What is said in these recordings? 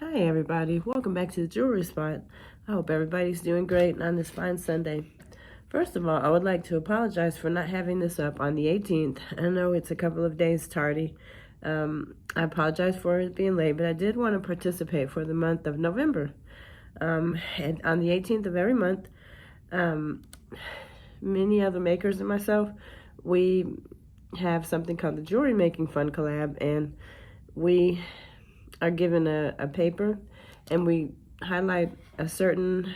Hi everybody, welcome back to the Jewelry Spot. I hope everybody's doing great on this fine Sunday. First of all, I would like to apologize for not having this up on the 18th. I know it's a couple of days tardy. I apologize for it being late, but I did want to participate for the month of November. And on the 18th of every month, many other makers and myself, we have something called the Jewelry Making Fun Collab, and we are given a paper and we highlight a certain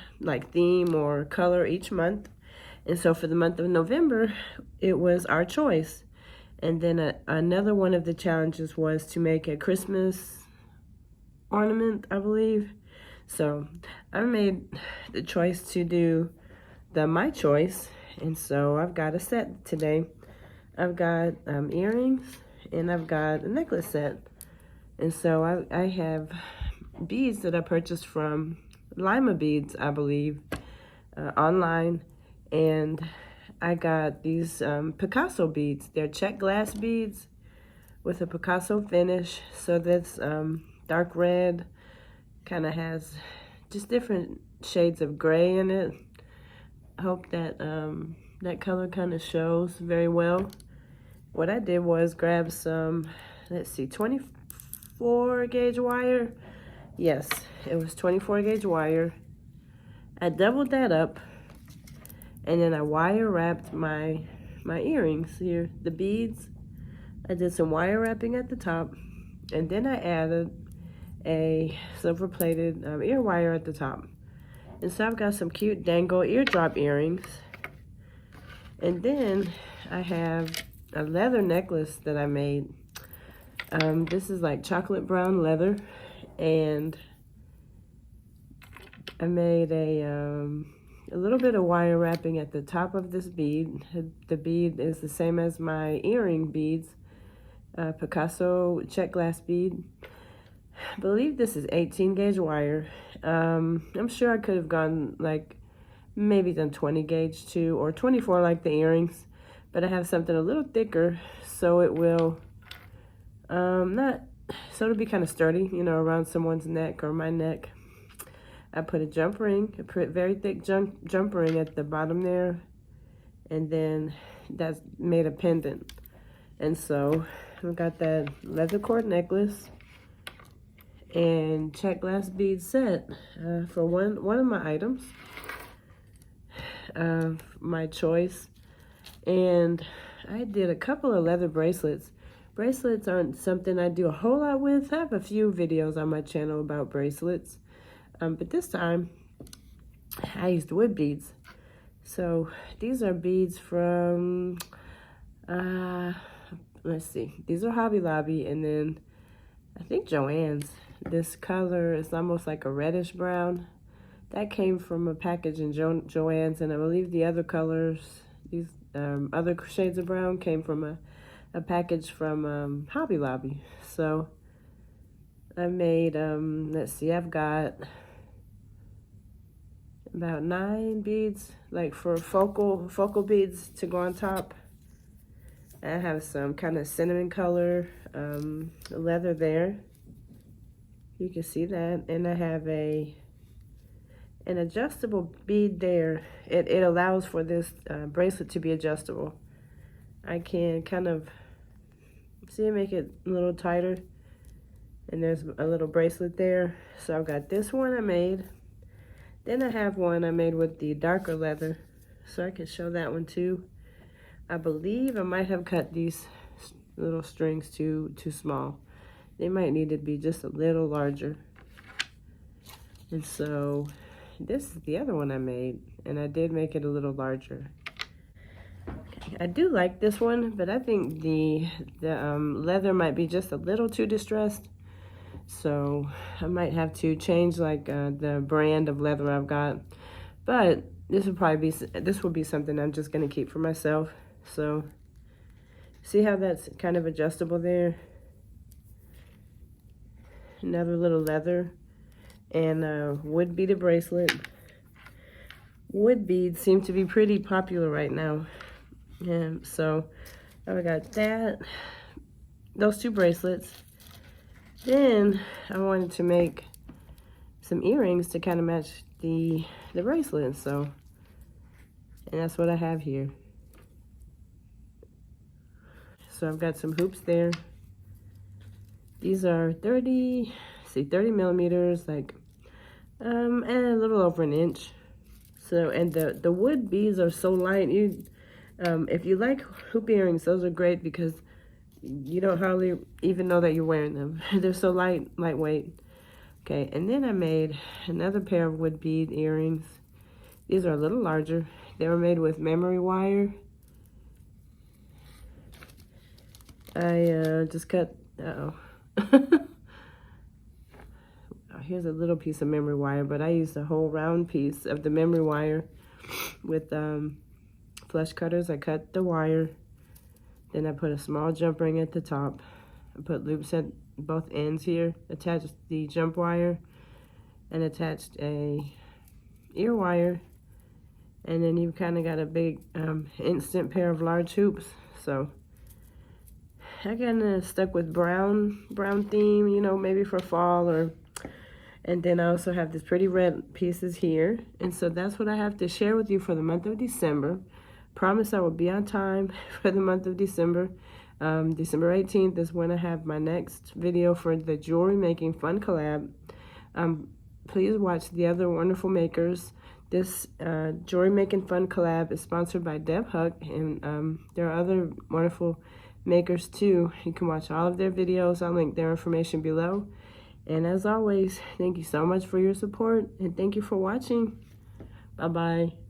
theme or color each month. And so for the month of November, it was our choice. And then another one of the challenges was to make a Christmas ornament, I believe. So I made the choice to do my choice. And so I've got a set today. I've got earrings and I've got a necklace set. And so I have beads that I purchased from Lima Beads, I believe, online. And I got these Picasso beads. They're Czech glass beads with a Picasso finish. So that's dark red, kind of has just different shades of gray in it. I hope that that color kind of shows very well. What I did was grab some, let's see, 24 gauge wire. Yes, it was 24 gauge wire. I doubled that up, and then I wire wrapped my earrings here, the beads. I did some wire wrapping at the top, and then I added a silver plated ear wire at the top. And so I've got some cute dangle eardrop earrings. And then I have a leather necklace that I made. This is like chocolate brown leather, and I made a little bit of wire wrapping at the top of this bead. The bead is the same as my earring beads, Picasso Czech glass bead. I believe this is 18 gauge wire. I'm sure I could have gone maybe done 20 gauge too, or 24 like the earrings, but I have something a little thicker so it will so it'll be kind of sturdy, you know, around someone's neck or my neck. I put a jump ring, a very thick jump ring at the bottom there, and then that's made a pendant. And so I've got that leather cord necklace and Czech glass bead set for one of my items of my choice. And I did a couple of leather bracelets. Bracelets aren't something I do a whole lot with. I have a few videos on my channel about bracelets. But this time, I used wood beads. So these are beads from, let's see. These are Hobby Lobby, and then I think Joann's. This color is almost like a reddish brown. That came from a package in Joann's, and I believe the other colors, these other shades of brown, came from a package from Hobby Lobby. So I made, let's see, I've got about 9 beads, like for focal beads to go on top. I have some kind of cinnamon color leather there. You can see that. And I have an adjustable bead there. It allows for this bracelet to be adjustable. I can kind of see, make it a little tighter, and there's a little bracelet there. So I've got this one I made. Then I have one I made with the darker leather, so I can show that one too. I believe I might have cut these little strings too small. They might need to be just a little larger. And so this is the other one I made, and I did make it a little larger. I do like this one, but I think the leather might be just a little too distressed. So I might have to change the brand of leather I've got. But this will be something I'm just gonna keep for myself. So see how that's kind of adjustable there? Another little leather and wood beaded bracelet. Wood beads seem to be pretty popular right now. And so I got that, those 2 bracelets. Then I wanted to make some earrings to kind of match the bracelet. So, and that's what I have here. So I've got some hoops there. These are 30 millimeters, like and a little over an inch. So, and the wood beads are so light. If you like hoop earrings, those are great because you don't hardly even know that you're wearing them. They're so lightweight. Okay, and then I made another pair of wood bead earrings. These are a little larger. They were made with memory wire. I just cut, here's a little piece of memory wire, but I used a whole round piece of the memory wire with flush cutters. I cut the wire, then I put a small jump ring at the top. I put loops at both ends here, attached the jump wire, and attached a ear wire, and then you've kind of got a big instant pair of large hoops. So I kind of stuck with brown theme, you know, maybe for fall, or, and then I also have these pretty red pieces here. And so that's what I have to share with you for the month of December. Promise I will be on time for the month of December. December 18th is when I have my next video for the jewelry making fun collab. Please watch the other wonderful makers. This jewelry making fun collab is sponsored by Deb Huck, and there are other wonderful makers too. You can watch all of their videos. I'll link their information below. And as always, thank you so much for your support, and thank you for watching. Bye-bye.